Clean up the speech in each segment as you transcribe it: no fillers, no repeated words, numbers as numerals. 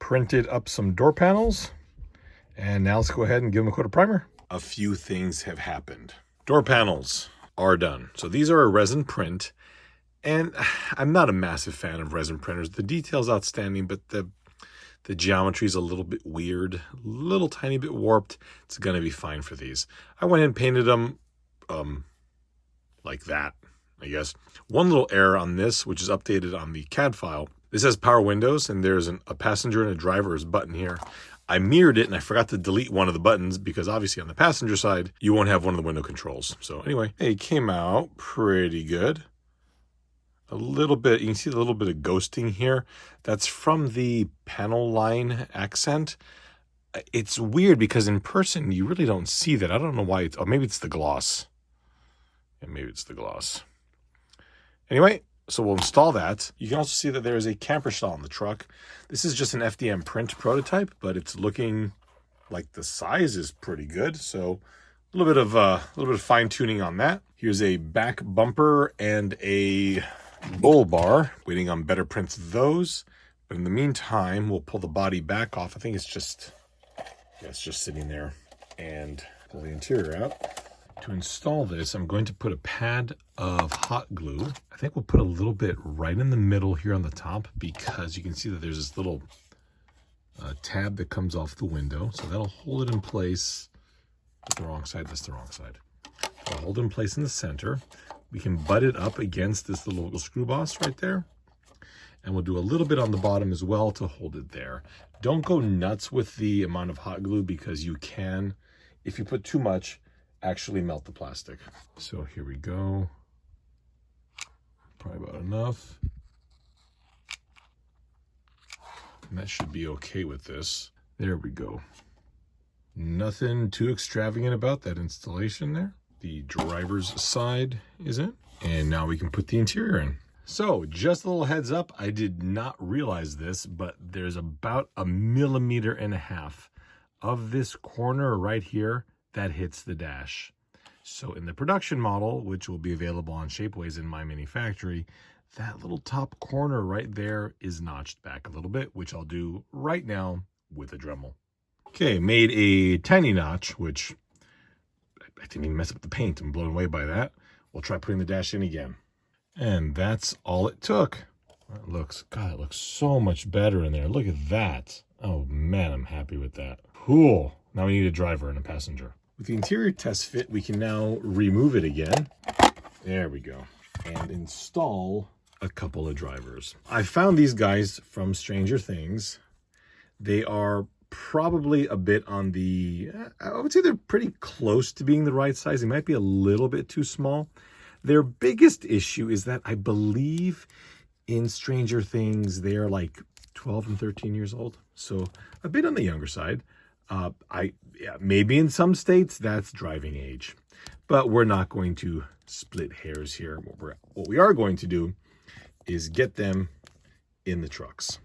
printed up some door panels, and now let's go ahead and give them a coat of primer. A few things have happened. Door panels are done. So these are a resin print, and I'm not a massive fan of resin printers. The detail's outstanding, but the geometry is a little bit weird, a little tiny bit warped. It's gonna be fine for these. I went and painted them like that, I guess. One little error on this, which is updated on the CAD file. This has power windows, and there's a passenger and a driver's button here. I mirrored it, and I forgot to delete one of the buttons because obviously on the passenger side, you won't have one of the window controls. So anyway, it came out pretty good. A little bit, you can see a little bit of ghosting here. That's from the panel line accent. It's weird because in person, you really don't see that. I don't know why it's, oh, maybe it's the gloss. Yeah, maybe it's the gloss. Anyway, so we'll install that. You can also see that there is a camper shell on the truck. This is just an FDM print prototype, but it's looking like the size is pretty good. So a little bit of fine tuning on that. Here's a back bumper and a Bullbar. Waiting on better prints of those. But in the meantime, we'll pull the body back off. I think it's just sitting there, and pull the interior out. To install this, I'm going to put a pad of hot glue. I think we'll put a little bit right in the middle here on the top, because you can see that there's this little tab that comes off the window. So that'll hold it in place. The wrong side, that's the wrong side. I'll hold it in place in the center. We can butt it up against this little screw boss right there. And we'll do a little bit on the bottom as well to hold it there. Don't go nuts with the amount of hot glue, because you can, if you put too much, actually melt the plastic. So here we go. Probably about enough. And that should be okay with this. There we go. Nothing too extravagant about that installation there. The driver's side is in. And now we can put the interior in. So just a little heads up, I did not realize this, but there's about 1.5 millimeters of this corner right here that hits the dash. So in the production model, which will be available on Shapeways in my mini factory, that little top corner right there is notched back a little bit, which I'll do right now with a Dremel. Okay, made a tiny notch, which I didn't even mess up the paint. I'm blown away by that. We'll try putting the dash in again. And that's all it took. It looks, God, it looks so much better in there. Look at that. Oh man, I'm happy with that. Cool. Now we need a driver and a passenger. With the interior test fit, we can now remove it again. There we go. And install a couple of drivers. I found these guys from Stranger Things. They are probably a bit on the, I would say they're pretty close to being the right size. They might be a little bit too small. Their biggest issue is that I believe in Stranger Things, they're like 12 and 13 years old. So a bit on the younger side. Maybe in some states that's driving age, but we're not going to split hairs here. What we are going to do is get them in the trucks.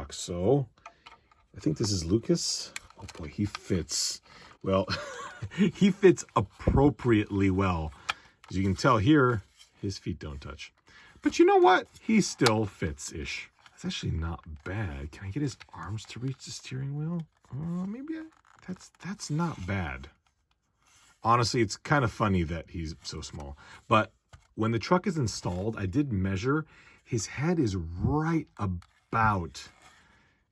So I think this is Lucas. Oh boy, he fits. Well, he fits appropriately well. As you can tell here, his feet don't touch. But you know what? He still fits-ish. It's actually not bad. Can I get his arms to reach the steering wheel? That's not bad. Honestly, it's kind of funny that he's so small. But when the truck is installed, I did measure. His head is right about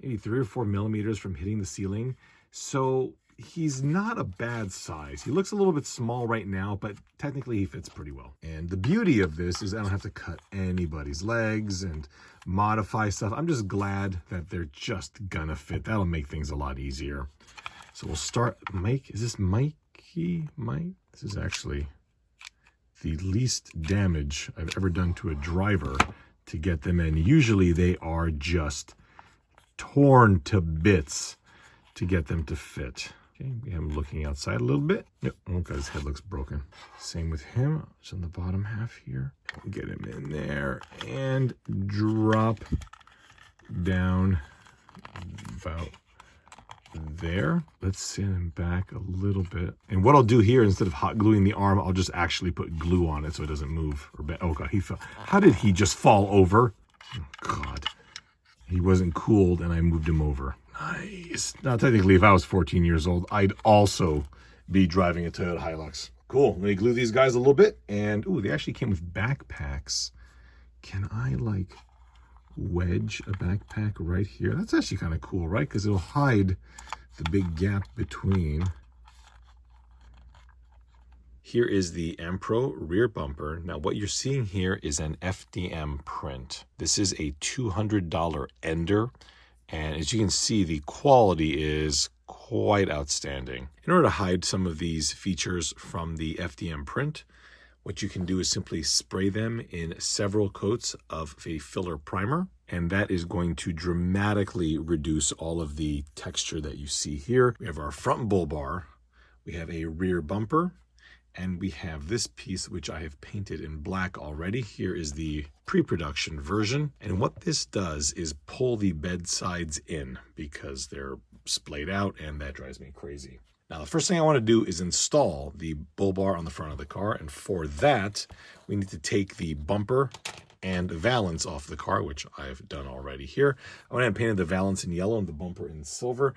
maybe 3 or 4 millimeters from hitting the ceiling. So he's not a bad size. He looks a little bit small right now, but technically he fits pretty well. And the beauty of this is I don't have to cut anybody's legs and modify stuff. I'm just glad that they're just gonna fit. That'll make things a lot easier. So we'll start. Mike, is this Mikey? Mike? This is actually the least damage I've ever done to a driver to get them in. Usually they are just torn to bits to get them to fit. Okay, we have him looking outside a little bit. Yep, oh God, his head looks broken. Same with him. It's on the bottom half here. We'll get him in there and drop down about there. Let's sand him back a little bit. And what I'll do here, instead of hot gluing the arm, I'll just actually put glue on it so it doesn't move. Oh God, he fell. How did he just fall over? Oh God. He wasn't cooled and I moved him over. Nice. Now, technically, if I was 14 years old, I'd also be driving a Toyota Hilux. Cool. Let me glue these guys a little bit. And, ooh, they actually came with backpacks. Can I, like, wedge a backpack right here? That's actually kind of cool, right? Because it'll hide the big gap between. Here is the M-Pro rear bumper. Now what you're seeing here is an FDM print. This is a $200 Ender, and as you can see, the quality is quite outstanding. In order to hide some of these features from the FDM print, what you can do is simply spray them in several coats of a filler primer, and that is going to dramatically reduce all of the texture that you see here. We have our front bull bar, we have a rear bumper, and we have this piece, which I have painted in black already. Here is the pre-production version. And what this does is pull the bed sides in because they're splayed out, and that drives me crazy. Now, the first thing I want to do is install the bull bar on the front of the car. And for that, we need to take the bumper and valance off the car, which I've done already here. I went ahead and painted the valance in yellow and the bumper in silver.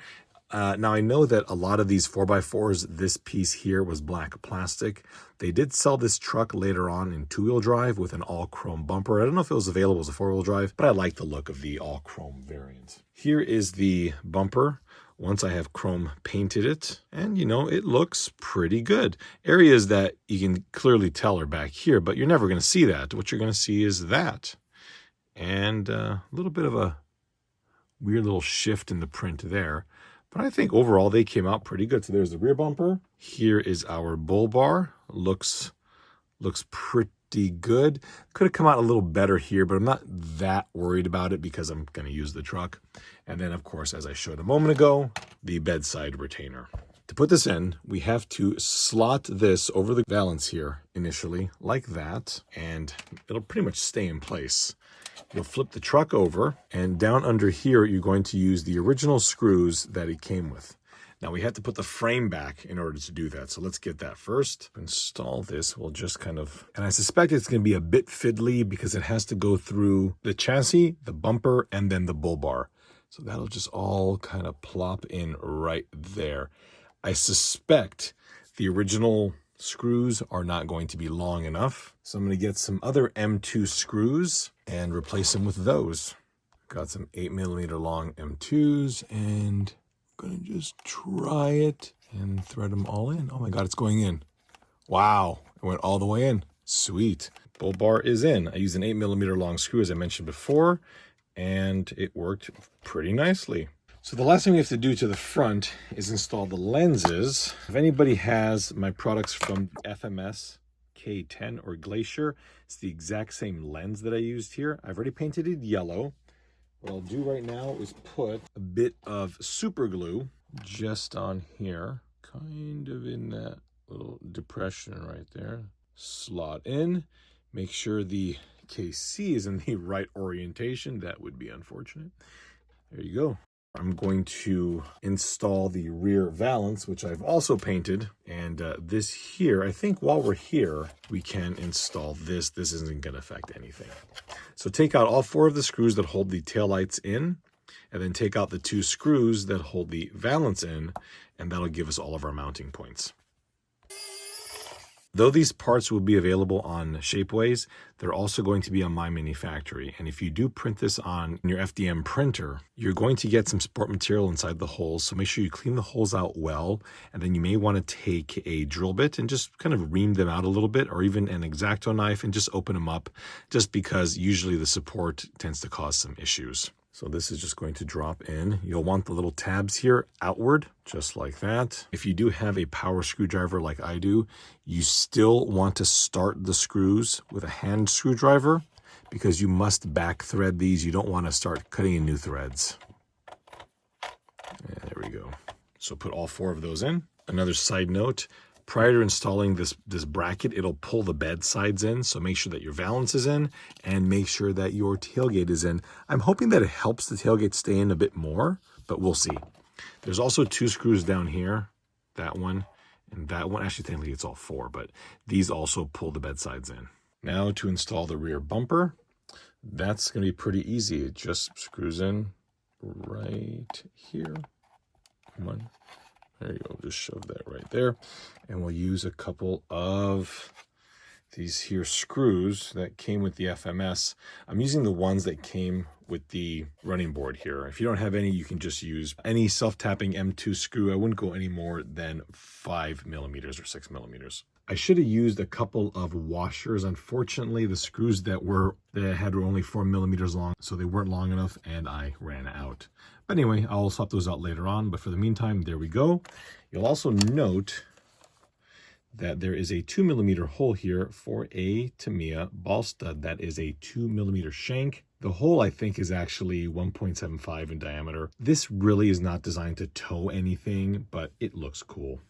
Now, I know that a lot of these 4x4s, this piece here was black plastic. They did sell this truck later on in two-wheel drive with an all-chrome bumper. I don't know if it was available as a four-wheel drive, but I like the look of the all-chrome variant. Here is the bumper once I have chrome painted it, and you know, it looks pretty good. Areas that you can clearly tell are back here, but you're never going to see that. What you're going to see is that, and a little bit of a weird little shift in the print there. But I think overall they came out pretty good. So there's the rear bumper. Here is our bull bar. Looks pretty good. Could have come out a little better here, but I'm not that worried about it because I'm going to use the truck. And then, of course, as I showed a moment ago, the bedside retainer. To put this in, we have to slot this over the valance here initially, like that, and it'll pretty much stay in place. You'll flip the truck over, and down under here, you're going to use the original screws that it came with. Now, we have to put the frame back in order to do that, so let's get that first. Install this, we'll just kind of, and I suspect it's going to be a bit fiddly because it has to go through the chassis, the bumper, and then the bull bar. So that'll just all kind of plop in right there. I suspect the original screws are not going to be long enough, so I'm going to get some other M2 screws and replace them with those. Got some 8mm long M2s, and I'm going to just try it and thread them all in. Oh my god, it's going in. Wow, it went all the way in. Sweet. Bull bar is in. I used an 8mm long screw, as I mentioned before, and it worked pretty nicely. So the last thing we have to do to the front is install the lenses. If anybody has my products from FMS, K10 or Glacier, it's the exact same lens that I used here. I've already painted it yellow. What I'll do right now is put a bit of super glue just on here, kind of in that little depression right there. Slot in, make sure the KC is in the right orientation. That would be unfortunate. There you go. I'm going to install the rear valance, which I've also painted. And this here, I think while we're here, we can install this. This isn't going to affect anything. So take out all 4 of the screws that hold the taillights in, and then take out the 2 screws that hold the valance in, and that'll give us all of our mounting points. Though these parts will be available on Shapeways, they're also going to be on My Mini Factory. And if you do print this on your FDM printer, you're going to get some sport material inside the holes. So make sure you clean the holes out well. And then you may want to take a drill bit and just kind of ream them out a little bit, or even an X-Acto knife and just open them up, just because usually the support tends to cause some issues. So this is just going to drop in. You'll want the little tabs here outward, just like that. If you do have a power screwdriver like I do, you still want to start the screws with a hand screwdriver because you must back thread these. You don't want to start cutting in new threads. And there we go. So put all 4 of those in. Another side note, prior to installing this bracket, it'll pull the bed sides in. So make sure that your valance is in and make sure that your tailgate is in. I'm hoping that it helps the tailgate stay in a bit more, but we'll see. There's also 2 screws down here, that one and that one. Actually, technically it's all 4, but these also pull the bed sides in. Now to install the rear bumper. that's going to be pretty easy. It just screws in right here. Come on. There you go. Just shove that right there. And we'll use a couple of these here screws that came with the FMS. I'm using the ones that came with the running board here. If you don't have any, you can just use any self-tapping M2 screw. I wouldn't go any more than 5 millimeters or 6 millimeters. I should have used a couple of washers. Unfortunately, the screws that had were only 4 millimeters long, so they weren't long enough and I ran out. But anyway, I'll swap those out later on. But for the meantime, there we go. You'll also note that there is a 2 millimeter hole here for a Tamiya ball stud. That is a 2 millimeter shank. The hole, I think, is actually 1.75 in diameter. This really is not designed to tow anything, but it looks cool.